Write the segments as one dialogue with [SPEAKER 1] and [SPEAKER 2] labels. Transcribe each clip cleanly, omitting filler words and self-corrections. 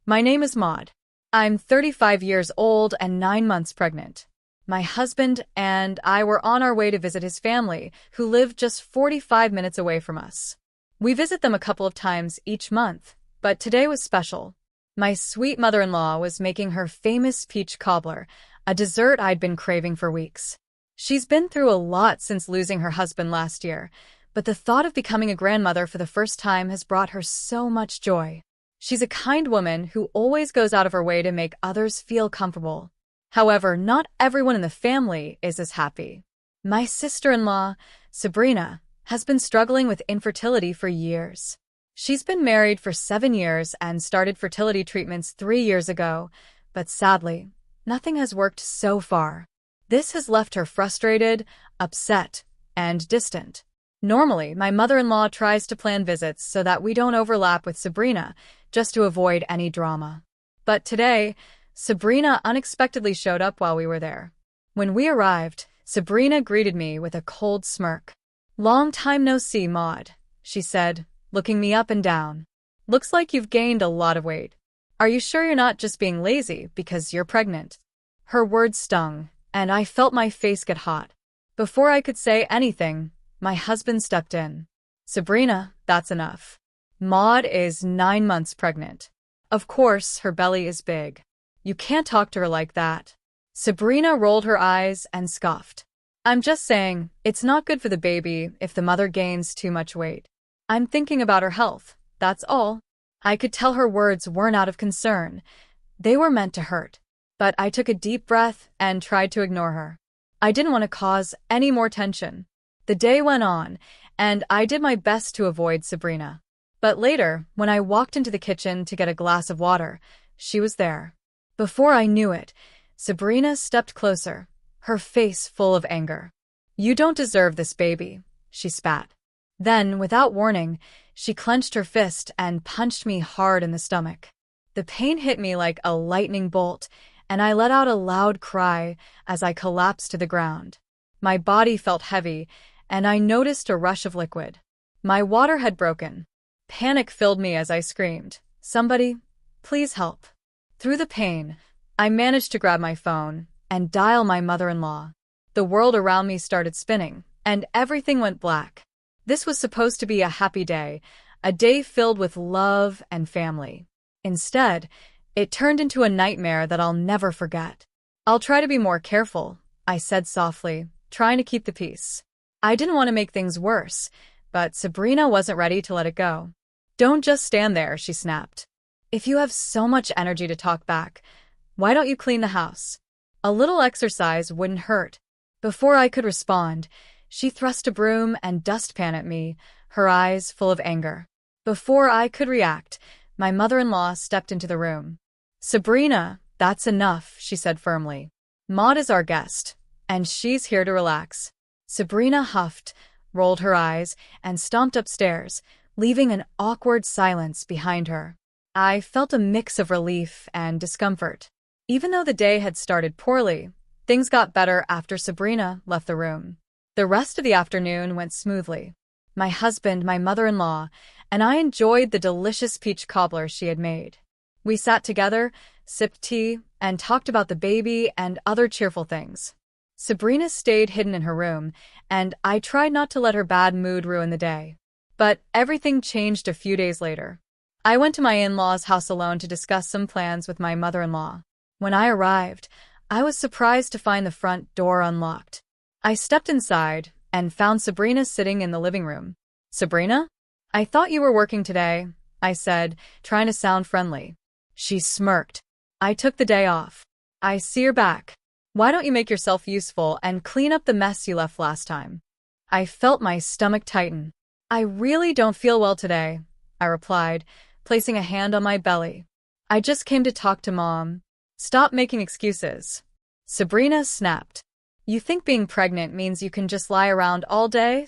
[SPEAKER 1] My name is Maud. I'm 35 years old and 9 months pregnant. My husband and I were on our way to visit his family, who live just 45 minutes away from us. We visit them a couple of times each month, but today was special. My sweet mother-in-law was making her famous peach cobbler, a dessert I'd been craving for weeks. She's been through a lot since losing her husband last year, but the thought of becoming a grandmother for the first time has brought her so much joy. She's a kind woman who always goes out of her way to make others feel comfortable. However, not everyone in the family is as happy. My sister-in-law, Sabrina, has been struggling with infertility for years. She's been married for 7 years and started fertility treatments 3 years ago, but sadly, nothing has worked so far. This has left her frustrated, upset, and distant. Normally, my mother-in-law tries to plan visits so that we don't overlap with Sabrina, just to avoid any drama. But today, Sabrina unexpectedly showed up while we were there. When we arrived, Sabrina greeted me with a cold smirk. "Long time no see, Maud," she said, looking me up and down. "Looks like you've gained a lot of weight. Are you sure you're not just being lazy because you're pregnant?" Her words stung, and I felt my face get hot. Before I could say anything, my husband stepped in. "Sabrina, that's enough. Maud is 9 months pregnant. Of course, her belly is big. You can't talk to her like that." Sabrina rolled her eyes and scoffed. "I'm just saying, it's not good for the baby if the mother gains too much weight. I'm thinking about her health, that's all." I could tell her words weren't out of concern. They were meant to hurt. But I took a deep breath and tried to ignore her. I didn't want to cause any more tension. The day went on, and I did my best to avoid Sabrina. But later, when I walked into the kitchen to get a glass of water, she was there. Before I knew it, Sabrina stepped closer, her face full of anger. "You don't deserve this baby," she spat. Then, without warning, she clenched her fist and punched me hard in the stomach. The pain hit me like a lightning bolt, and I let out a loud cry as I collapsed to the ground. My body felt heavy, and I noticed a rush of liquid. My water had broken. Panic filled me as I screamed, "Somebody, please help." Through the pain, I managed to grab my phone and dial my mother-in-law. The world around me started spinning, and everything went black. This was supposed to be a happy day, a day filled with love and family. Instead, it turned into a nightmare that I'll never forget. "I'll try to be more careful," I said softly, trying to keep the peace. I didn't want to make things worse, but Sabrina wasn't ready to let it go. "Don't just stand there," she snapped. "If you have so much energy to talk back, why don't you clean the house? A little exercise wouldn't hurt." Before I could respond, she thrust a broom and dustpan at me, her eyes full of anger. Before I could react, my mother-in-law stepped into the room. "Sabrina, that's enough," she said firmly. "Maud is our guest, and she's here to relax." Sabrina huffed, rolled her eyes, and stomped upstairs, leaving an awkward silence behind her. I felt a mix of relief and discomfort. Even though the day had started poorly, things got better after Sabrina left the room. The rest of the afternoon went smoothly. My husband, my mother-in-law, and I enjoyed the delicious peach cobbler she had made. We sat together, sipped tea, and talked about the baby and other cheerful things. Sabrina stayed hidden in her room, and I tried not to let her bad mood ruin the day. But everything changed a few days later. I went to my in-laws' house alone to discuss some plans with my mother-in-law. When I arrived, I was surprised to find the front door unlocked. I stepped inside and found Sabrina sitting in the living room. "Sabrina? I thought you were working today," I said, trying to sound friendly. She smirked. "I took the day off." "I see you're back. Why don't you make yourself useful and clean up the mess you left last time?" I felt my stomach tighten. "I really don't feel well today," I replied, placing a hand on my belly. "I just came to talk to Mom." "Stop making excuses." Sabrina snapped. "You think being pregnant means you can just lie around all day?"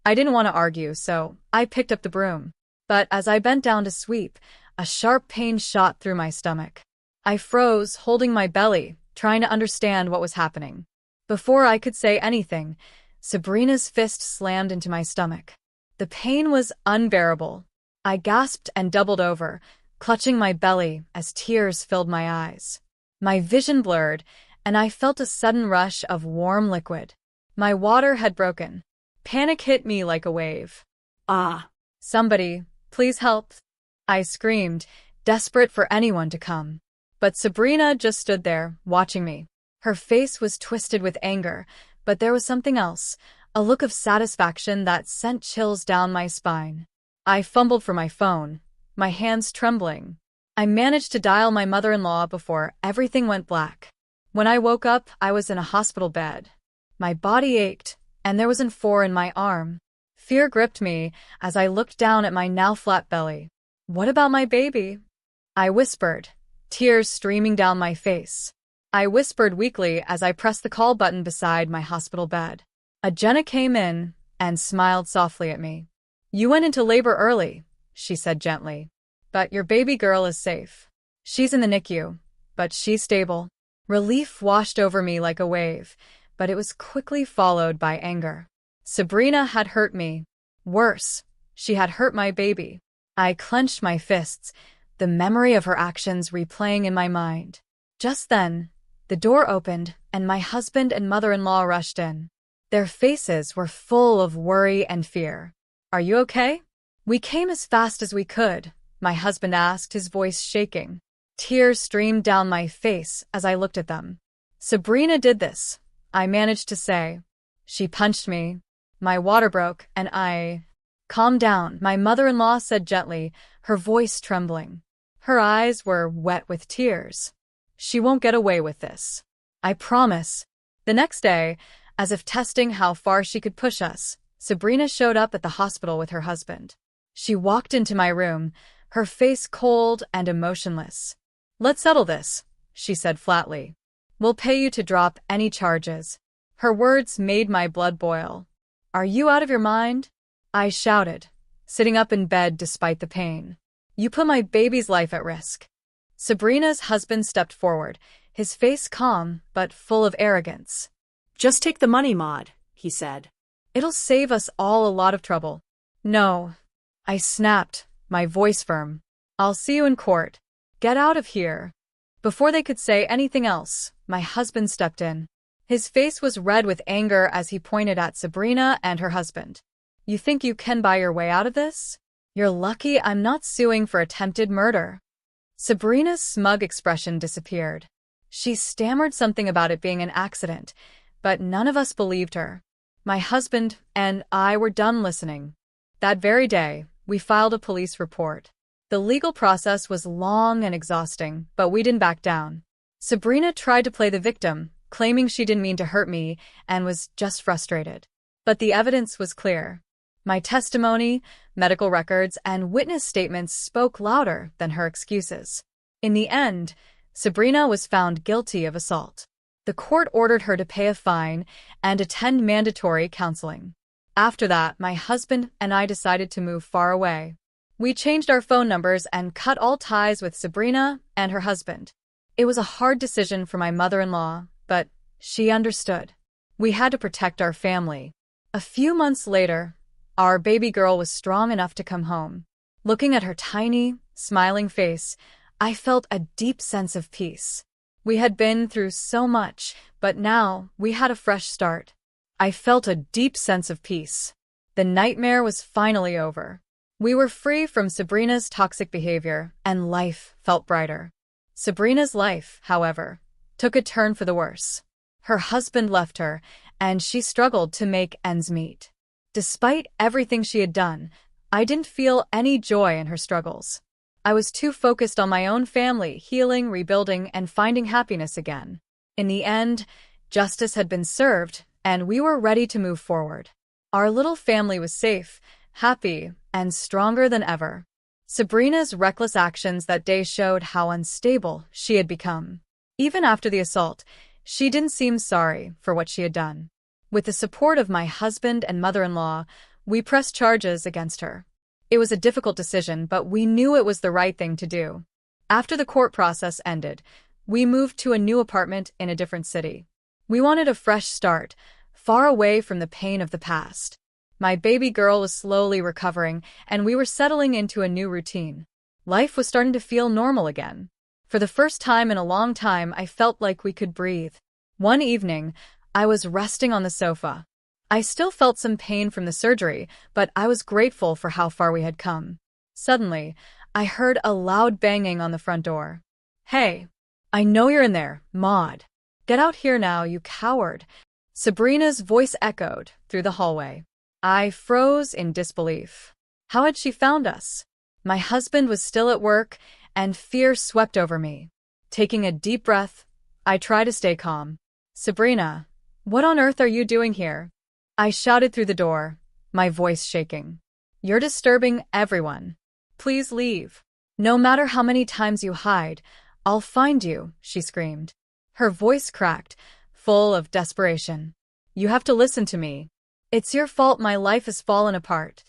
[SPEAKER 1] I didn't want to argue, so I picked up the broom. But as I bent down to sweep, a sharp pain shot through my stomach. I froze, holding my belly, trying to understand what was happening. Before I could say anything, Sabrina's fist slammed into my stomach. The pain was unbearable. I gasped and doubled over, clutching my belly as tears filled my eyes. My vision blurred, and I felt a sudden rush of warm liquid. My water had broken. Panic hit me like a wave.
[SPEAKER 2] Ah,
[SPEAKER 1] "Somebody, please help," I screamed, desperate for anyone to come. But Sabrina just stood there, watching me. Her face was twisted with anger, but there was something else, a look of satisfaction that sent chills down my spine. I fumbled for my phone, my hands trembling. I managed to dial my mother-in-law before everything went black. When I woke up, I was in a hospital bed. My body ached, and there was an "4" in my arm. Fear gripped me as I looked down at my now flat belly. "What about my baby?" I whispered, tears streaming down my face. I whispered weakly as I pressed the call button beside my hospital bed. Jenna came in and smiled softly at me. "You went into labor early," she said gently. "But your baby girl is safe. She's in the NICU, but she's stable." Relief washed over me like a wave, but it was quickly followed by anger. Sabrina had hurt me. Worse, she had hurt my baby. I clenched my fists, the memory of her actions replaying in my mind. Just then, the door opened and my husband and mother-in-law rushed in. Their faces were full of worry and fear. "Are you okay?" "We came as fast as we could," my husband asked, his voice shaking. Tears streamed down my face as I looked at them. "Sabrina did this," I managed to say. "She punched me. My water broke, and I—" "Calm down," my mother-in-law said gently, her voice trembling. Her eyes were wet with tears. "She won't get away with this. I promise." The next day, as if testing how far she could push us, Sabrina showed up at the hospital with her husband. She walked into my room, her face cold and emotionless. "Let's settle this," she said flatly. "We'll pay you to drop any charges." Her words made my blood boil. "Are you out of your mind?" I shouted, sitting up in bed despite the pain. "You put my baby's life at risk." Sabrina's husband stepped forward, his face calm but full of arrogance.
[SPEAKER 2] "Just take the money, Maud," he said.
[SPEAKER 1] "It'll save us all a lot of trouble." "No," I snapped, my voice firm. "I'll see you in court. Get out of here." Before they could say anything else, my husband stepped in. His face was red with anger as he pointed at Sabrina and her husband. "You think you can buy your way out of this? You're lucky I'm not suing for attempted murder." Sabrina's smug expression disappeared. She stammered something about it being an accident, but none of us believed her. My husband and I were done listening. That very day, we filed a police report. The legal process was long and exhausting, but we didn't back down. Sabrina tried to play the victim, claiming she didn't mean to hurt me and was just frustrated. But the evidence was clear. My testimony, medical records, and witness statements spoke louder than her excuses. In the end, Sabrina was found guilty of assault. The court ordered her to pay a fine and attend mandatory counseling. After that, my husband and I decided to move far away. We changed our phone numbers and cut all ties with Sabrina and her husband. It was a hard decision for my mother-in-law, but she understood. We had to protect our family. A few months later, our baby girl was strong enough to come home. Looking at her tiny, smiling face, I felt a deep sense of peace. We had been through so much, but now we had a fresh start. I felt a deep sense of peace. The nightmare was finally over. We were free from Sabrina's toxic behavior, and life felt brighter. Sabrina's life, however, took a turn for the worse. Her husband left her, and she struggled to make ends meet. Despite everything she had done, I didn't feel any joy in her struggles. I was too focused on my own family, healing, rebuilding, and finding happiness again. In the end, justice had been served, and we were ready to move forward. Our little family was safe, happy, and stronger than ever. Sabrina's reckless actions that day showed how unstable she had become. Even after the assault, she didn't seem sorry for what she had done. With the support of my husband and mother-in-law, we pressed charges against her. It was a difficult decision, but we knew it was the right thing to do. After the court process ended, we moved to a new apartment in a different city. We wanted a fresh start, far away from the pain of the past. My baby girl was slowly recovering, and we were settling into a new routine. Life was starting to feel normal again. For the first time in a long time, I felt like we could breathe. One evening, I was resting on the sofa. I still felt some pain from the surgery, but I was grateful for how far we had come. Suddenly, I heard a loud banging on the front door. "Hey, I know you're in there, Maud. Get out here now, you coward." Sabrina's voice echoed through the hallway. I froze in disbelief. How had she found us? My husband was still at work, and fear swept over me. Taking a deep breath, I tried to stay calm. "Sabrina, what on earth are you doing here?" I shouted through the door, my voice shaking. "You're disturbing everyone. Please leave. No matter how many times you hide, I'll find you," she screamed. Her voice cracked, full of desperation. "You have to listen to me. It's your fault my life has fallen apart."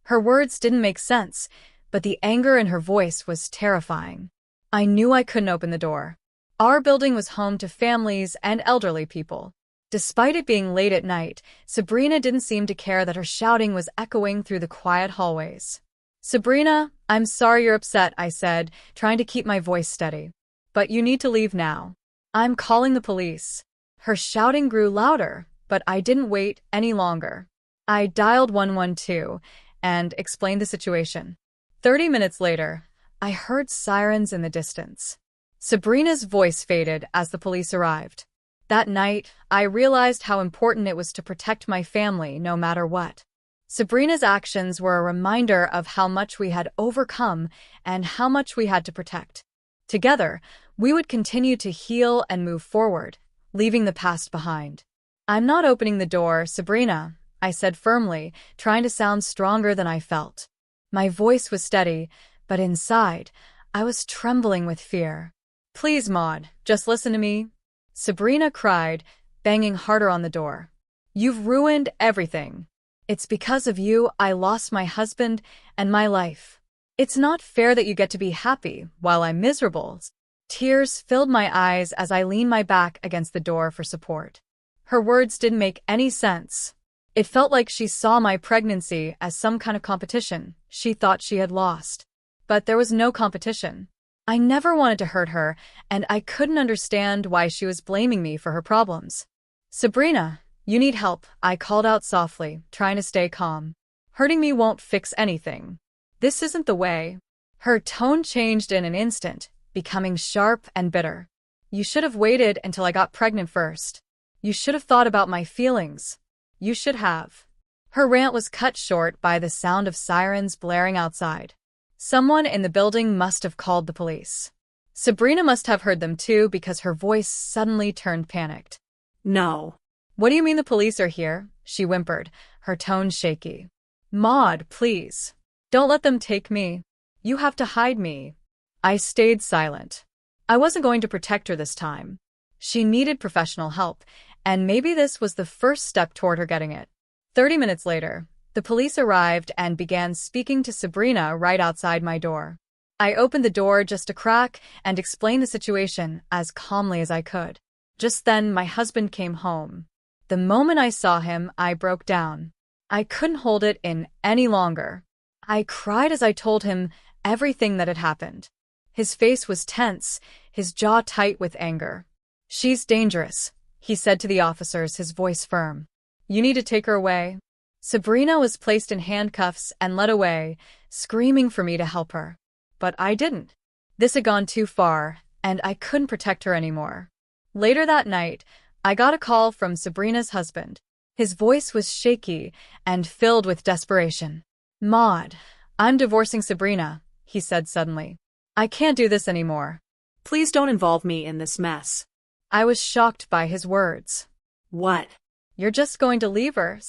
[SPEAKER 1] Her words didn't make sense, but the anger in her voice was terrifying. I knew I couldn't open the door. Our building was home to families and elderly people. Despite it being late at night, Sabrina didn't seem to care that her shouting was echoing through the quiet hallways. "Sabrina, I'm sorry you're upset," I said, trying to keep my voice steady. "But you need to leave now. I'm calling the police." Her shouting grew louder, but I didn't wait any longer. I dialed 112 and explained the situation. 30 minutes later, I heard sirens in the distance. Sabrina's voice faded as the police arrived. That night, I realized how important it was to protect my family no matter what. Sabrina's actions were a reminder of how much we had overcome and how much we had to protect. Together, we would continue to heal and move forward, leaving the past behind. "I'm not opening the door, Sabrina," I said firmly, trying to sound stronger than I felt. My voice was steady, but inside, I was trembling with fear. "Please, Maud, just listen to me," Sabrina cried, banging harder on the door. "You've ruined everything. It's because of you I lost my husband and my life. It's not fair that you get to be happy while I'm miserable." Tears filled my eyes as I leaned my back against the door for support. Her words didn't make any sense. It felt like she saw my pregnancy as some kind of competition she thought she had lost. But there was no competition. I never wanted to hurt her, and I couldn't understand why she was blaming me for her problems. "Sabrina, you need help," I called out softly, trying to stay calm. "Hurting me won't fix anything. This isn't the way." Her tone changed in an instant, becoming sharp and bitter. "You should have waited until I got pregnant first. You should have thought about my feelings. You should have." Her rant was cut short by the sound of sirens blaring outside. Someone in the building must have called the police. Sabrina must have heard them too because her voice suddenly turned panicked.
[SPEAKER 2] "No."
[SPEAKER 1] "What do you mean the police are here?" she whimpered, her tone shaky. "Maud, please. Don't let them take me. You have to hide me." I stayed silent. I wasn't going to protect her this time. She needed professional help, and maybe this was the first step toward her getting it. 30 minutes later, the police arrived and began speaking to Sabrina right outside my door. I opened the door just a crack and explained the situation as calmly as I could. Just then, my husband came home. The moment I saw him, I broke down. I couldn't hold it in any longer. I cried as I told him everything that had happened. His face was tense, his jaw tight with anger. "She's dangerous," he said to the officers, his voice firm. "You need to take her away." Sabrina was placed in handcuffs and led away, screaming for me to help her. But I didn't. This had gone too far, and I couldn't protect her anymore. Later that night, I got a call from Sabrina's husband. His voice was shaky and filled with desperation. "Maud, I'm divorcing Sabrina," he said suddenly. "I can't do this anymore.
[SPEAKER 2] "Please don't involve me in this mess."
[SPEAKER 1] I was shocked by his words.
[SPEAKER 2] "What?"
[SPEAKER 1] "You're just going to leave her?"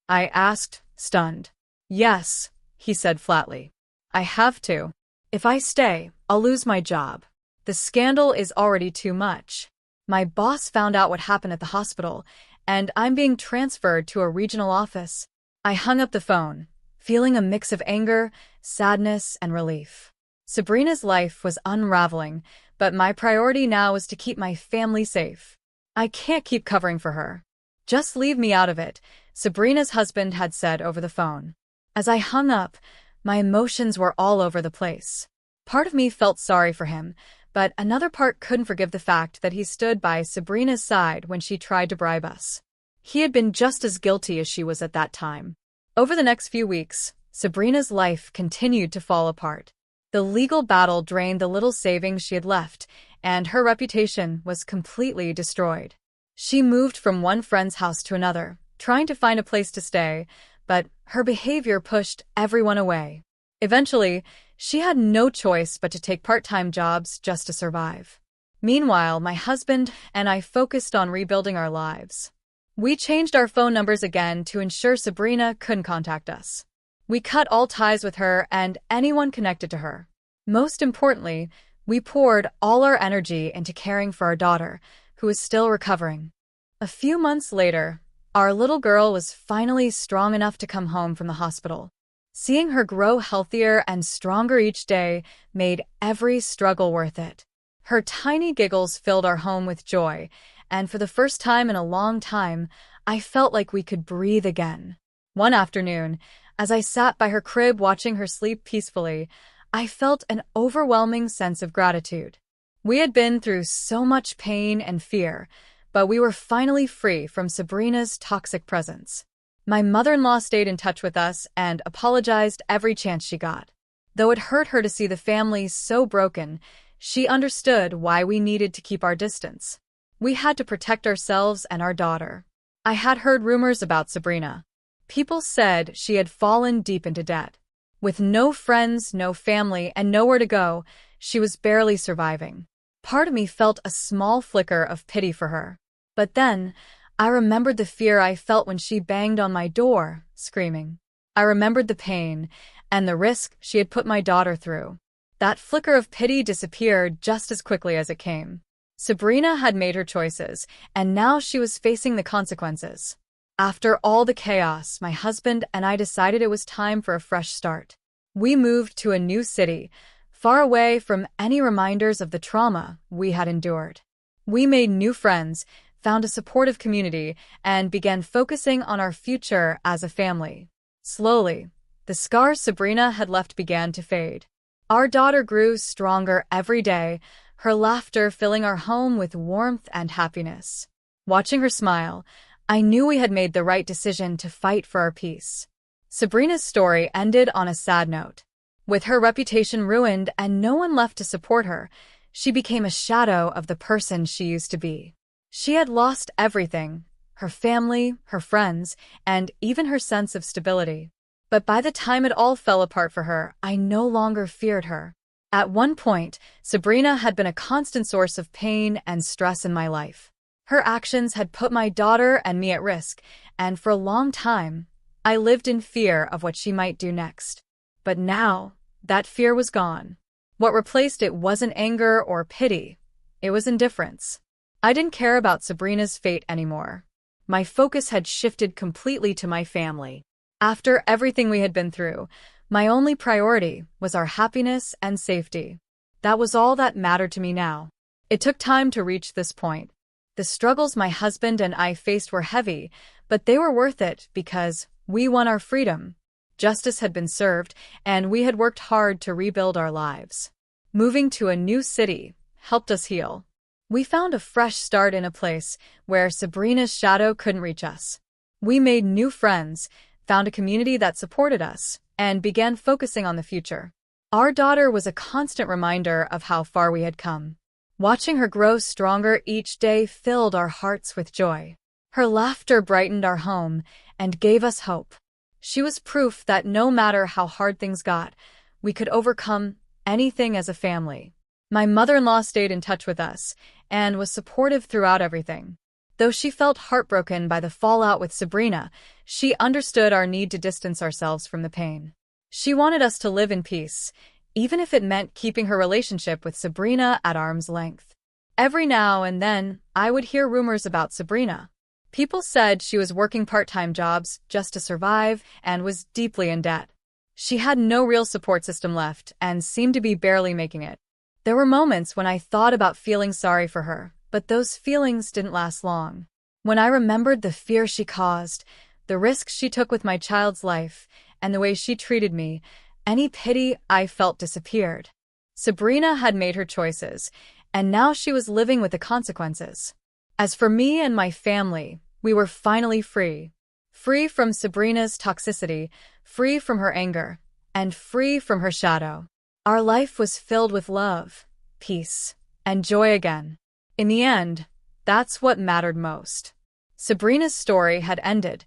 [SPEAKER 1] I asked, stunned. "Yes," he said flatly. "I have to. If I stay, I'll lose my job. The scandal is already too much. My boss found out what happened at the hospital, and I'm being transferred to a regional office." I hung up the phone, feeling a mix of anger, sadness, and relief. Sabrina's life was unraveling, but my priority now was to keep my family safe. I can't keep covering for her. "Just leave me out of it," Sabrina's husband had said over the phone. As I hung up, my emotions were all over the place. Part of me felt sorry for him, but another part couldn't forgive the fact that he stood by Sabrina's side when she tried to bribe us. He had been just as guilty as she was at that time. Over the next few weeks, Sabrina's life continued to fall apart. The legal battle drained the little savings she had left, and her reputation was completely destroyed. She moved from one friend's house to another, trying to find a place to stay, but her behavior pushed everyone away. Eventually, she had no choice but to take part-time jobs just to survive. Meanwhile, my husband and I focused on rebuilding our lives. We changed our phone numbers again to ensure Sabrina couldn't contact us. We cut all ties with her and anyone connected to her. Most importantly, we poured all our energy into caring for our daughter, who is still recovering. A few months later, our little girl was finally strong enough to come home from the hospital. Seeing her grow healthier and stronger each day made every struggle worth it. Her tiny giggles filled our home with joy, and for the first time in a long time, I felt like we could breathe again. One afternoon, as I sat by her crib watching her sleep peacefully, I felt an overwhelming sense of gratitude. We had been through so much pain and fear, but we were finally free from Sabrina's toxic presence. My mother-in-law stayed in touch with us and apologized every chance she got. Though it hurt her to see the family so broken, she understood why we needed to keep our distance. We had to protect ourselves and our daughter. I had heard rumors about Sabrina. People said she had fallen deep into debt. With no friends, no family, and nowhere to go, she was barely surviving. Part of me felt a small flicker of pity for her. But then, I remembered the fear I felt when she banged on my door, screaming. I remembered the pain and the risk she had put my daughter through. That flicker of pity disappeared just as quickly as it came. Sabrina had made her choices, and now she was facing the consequences. After all the chaos, my husband and I decided it was time for a fresh start. We moved to a new city, far away from any reminders of the trauma we had endured. We made new friends, found a supportive community, and began focusing on our future as a family. Slowly, the scars Sabrina had left began to fade. Our daughter grew stronger every day, her laughter filling our home with warmth and happiness. Watching her smile, I knew we had made the right decision to fight for our peace. Sabrina's story ended on a sad note. With her reputation ruined and no one left to support her, she became a shadow of the person she used to be. She had lost everything: her family, her friends, and even her sense of stability. But by the time it all fell apart for her, I no longer feared her. At one point, Sabrina had been a constant source of pain and stress in my life. Her actions had put my daughter and me at risk, and for a long time, I lived in fear of what she might do next. But now, that fear was gone. What replaced it wasn't anger or pity. It was indifference. I didn't care about Sabrina's fate anymore. My focus had shifted completely to my family. After everything we had been through, my only priority was our happiness and safety. That was all that mattered to me now. It took time to reach this point. The struggles my husband and I faced were heavy, but they were worth it because we won our freedom. Justice had been served, and we had worked hard to rebuild our lives. Moving to a new city helped us heal. We found a fresh start in a place where Sabrina's shadow couldn't reach us. We made new friends, found a community that supported us, and began focusing on the future. Our daughter was a constant reminder of how far we had come. Watching her grow stronger each day filled our hearts with joy. Her laughter brightened our home and gave us hope. She was proof that no matter how hard things got, we could overcome anything as a family. My mother-in-law stayed in touch with us and was supportive throughout everything. Though she felt heartbroken by the fallout with Sabrina, she understood our need to distance ourselves from the pain. She wanted us to live in peace, even if it meant keeping her relationship with Sabrina at arm's length. Every now and then, I would hear rumors about Sabrina. People said she was working part-time jobs just to survive and was deeply in debt. She had no real support system left and seemed to be barely making it. There were moments when I thought about feeling sorry for her, but those feelings didn't last long. When I remembered the fear she caused, the risks she took with my child's life, and the way she treated me, any pity I felt disappeared. Sabrina had made her choices, and now she was living with the consequences. As for me and my family, we were finally free. Free from Sabrina's toxicity, free from her anger, and free from her shadow. Our life was filled with love, peace, and joy again. In the end, that's what mattered most. Sabrina's story had ended,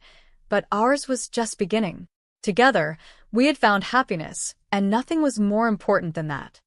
[SPEAKER 1] but ours was just beginning. Together, we had found happiness, and nothing was more important than that.